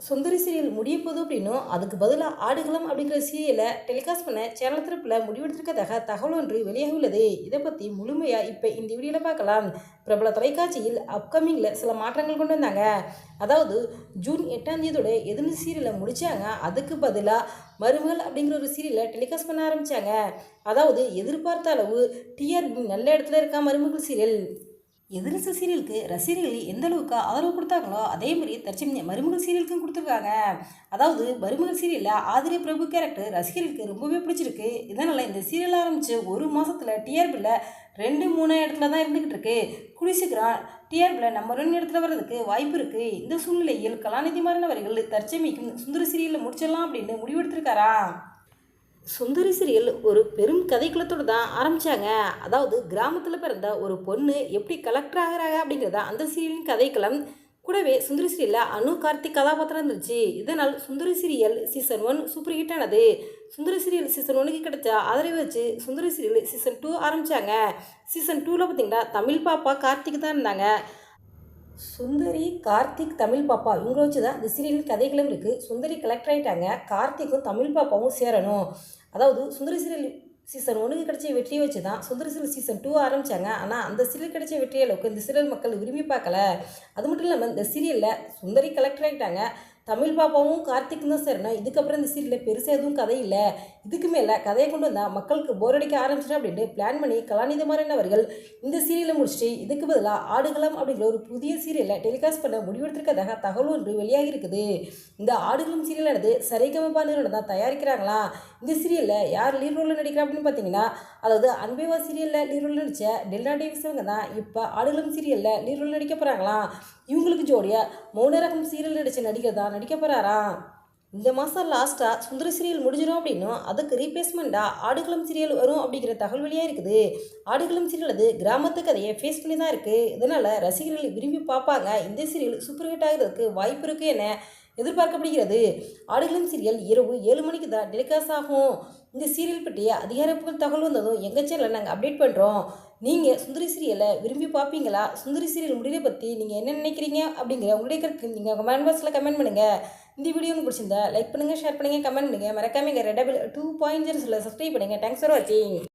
சுந்தரி serial முடிய போகுது அப்படின்னும் அதுக்கு பதிலாக ஆடுகளம் அப்படிங்கிற சீரியலை டெலிகாஸ்ட் பண்ண சேனல் தரப்பில் முடிவெடுத்திருக்கதாக தகவல் ஒன்று வெளியாக உள்ளது. இதை பற்றி முழுமையாக இப்போ இந்த வீடியோவில் பார்க்கலாம். பிரபல தொலைக்காட்சியில் அப்கமிங்கில் சில மாற்றங்கள் கொண்டு வந்தாங்க. அதாவது ஜூன் 8ஆம் தேதியோட எதிர்ந்து சீரியலை முடித்தாங்க. அதுக்கு பதிலாக மருமகள் அப்படிங்கிற ஒரு சீரியலை டெலிகாஸ்ட் பண்ண ஆரம்பித்தாங்க. அதாவது எதிர்பார்த்த அளவு டிஆர்பி நல்ல இடத்துல இருக்கா மருமகள் சீரியல். எதிர்த்து சீரியலுக்கு ரசிகர்கள் எந்த அளவுக்கு ஆதரவு கொடுத்தாங்களோ அதே மாதிரி தற்சமயம் மருமகள் சீரியலுக்கும் கொடுத்துருக்காங்க. அதாவது மருமகள் சீரியலில் ஆதிரிய பிரபு கேரக்டர் ரசிகர்களுக்கு ரொம்பவே பிடிச்சிருக்கு. இதனால் இந்த சீரியல் ஆரம்பித்து ஒரு மாதத்தில் டிஆர்பியில் 2-3 இடத்துல தான் இருந்துக்கிட்டு இருக்கு. கூடிய சீக்கிரம் டிஆர்பியில் நம்பர் 1 இடத்துல வர்றதுக்கு வாய்ப்பு இருக்குது. இந்த சூழ்நிலையில் கலாநிதி மாறன் அவர்கள் தற்சமயம் சுந்தரி சீரியலில் முடிச்சிடலாம் அப்படின்னு முடிவெடுத்திருக்காரா. சுந்தரி சீரியல் ஒரு பெரும் கதைக்குளத்தோடு தான் ஆரம்பித்தாங்க. அதாவது கிராமத்தில் பிறந்த ஒரு பொண்ணு எப்படி கலெக்டர் ஆகிறாங்க அப்படிங்கிறதா அந்த சீரியலின் கதைக்களம். கூடவே சுந்தரி சீரியலில் அனு கார்த்திக் கதாபாத்திரம் இருந்துச்சு. இதனால் சுந்தரி சீரியல் சீசன் 1 சூப்பர் ஹிட் ஆனது. சுந்தரி சீரியல் சீசன் 1க்கு கிடைச்ச ஆதரவை வச்சு சுந்தரி சீரியல் சீசன் 2 ஆரம்பித்தாங்க. சீசன் 2ல் பார்த்திங்கன்னா தமிழ் பாப்பா கார்த்திக் தான் இருந்தாங்க. சுந்தரி, கார்த்திக், தமிழ் பாப்பா இவங்களை வச்சு தான் இந்த சீரியலின் கதைகளும் இருக்குது. சுந்தரி கலெக்டர் ஆகிட்டாங்க. கார்த்திக்கும் தமிழ் பாப்பாவும் சேரணும். அதாவது சுந்தரி சீரியல் சீசன் 1க்கு கிடைச்ச வெற்றியை வச்சு தான் சுந்தரி சீரியல் சீசன் 2 ஆரம்பித்தாங்க. ஆனால் அந்த சீரியல் கிடைச்ச வெற்றி அளவுக்கு இந்த சீரியல் மக்கள் விரும்பி பார்க்கல. அது மட்டும் இல்லாமல் இந்த சீரியலில் சுந்தரி கலெக்டர் ஆகிட்டாங்க. தமிழ் பாப்பாவும் கார்த்திக்கும் தான் சேரணும். இதுக்கப்புறம் இந்த சீரியலில் பெருசாக எதுவும் கதை இல்லை. இதுக்கு மேலே கதையை கொண்டு வந்தால் மக்களுக்கு போர் அடிக்க ஆரம்பிச்சிடும் அப்படின்ட்டு பிளான் பண்ணி கலாநிதி மாறன் அவர்கள் இந்த சீரியலை முடிச்சுட்டு இதுக்கு பதிலாக ஆடுகளம் அப்படிங்கிற ஒரு புதிய சீரியலை டெலிகாஸ்ட் பண்ண முடிவெடுத்திருக்கதாக தகவல் ஒன்று வெளியாகி இருக்குது. இந்த ஆடுகளம் சீரியலானது சரிகமபா நிறுவனம் தான் தயாரிக்கிறாங்களா. இந்த சீரியலில் யார் லீட் ரோலில் நடிக்கிறா அப்படின்னு பார்த்தீங்கன்னா, அதாவது அன்பேவா சீரியலில் லீட் ரோலில் நடித்த டெல்னா டேவிஸ் அவங்க தான் இப்போ ஆடுகளம் சீரியலில் லீட் ரோலில் நடிக்க போகிறாங்களாம். இவங்களுக்கு ஜோடியாக மௌனரகம் சீரியல் நடித்த நடிகர் தான் நடிக்க போகிறாராம். இந்த மாதம் லாஸ்ட்டாக சுந்தரி சீரியல் முடிஞ்சிடும் அப்படின்னும் அதுக்கு ரீப்ளேஸ்மெண்ட்டாக ஆடுகளம் சீரியல் வரும் அப்படிங்கிற தகவல் வழியாக இருக்குது. ஆடுகளம் சீரியல் அது கிராமத்து கதையை ஃபேஸ் பண்ணி தான் இருக்குது. இதனால் ரசிகர்கள் விரும்பி பார்ப்பாங்க. இந்த சீரியல் சூப்பர் ஹிட் ஆகிறதுக்கு வாய்ப்பு இருக்குது என எதிர்பார்க்கப்படுகிறது. ஆடுகளம் சீரியல் இரவு 7 மணிக்கு தான் டெலிகாஸ்ட் ஆகும். இந்த சீரியல் பற்றிய அதிகாரப்பூர்வ தகவல் வந்ததும் எங்கள் சேனலில் நாங்கள் அப்டேட் பண்ணுறோம். நீங்கள் சுந்தரி சீரியலை விரும்பி பார்ப்பீங்களா? சுந்தரி சீரியல் முடிவை பற்றி நீங்கள் என்ன நினைக்கிறீங்க அப்படிங்கிற உங்களுடைய கருத்து நீங்கள் கமெண்ட் பாக்ஸில் கமெண்ட் பண்ணுங்கள். இந்த வீடியோ உங்களுக்கு பிடிச்சிருந்தா லைக் பண்ணுங்கள், ஷேர் பண்ணுங்கள், கமெண்ட் பண்ணுங்கள். மறக்காம எங்கள் ரெட் டபிள் 2.0 சப்ஸ்கிரைப் பண்ணுங்கள். தேங்க்ஸ் ஃபார் வாட்சிங்.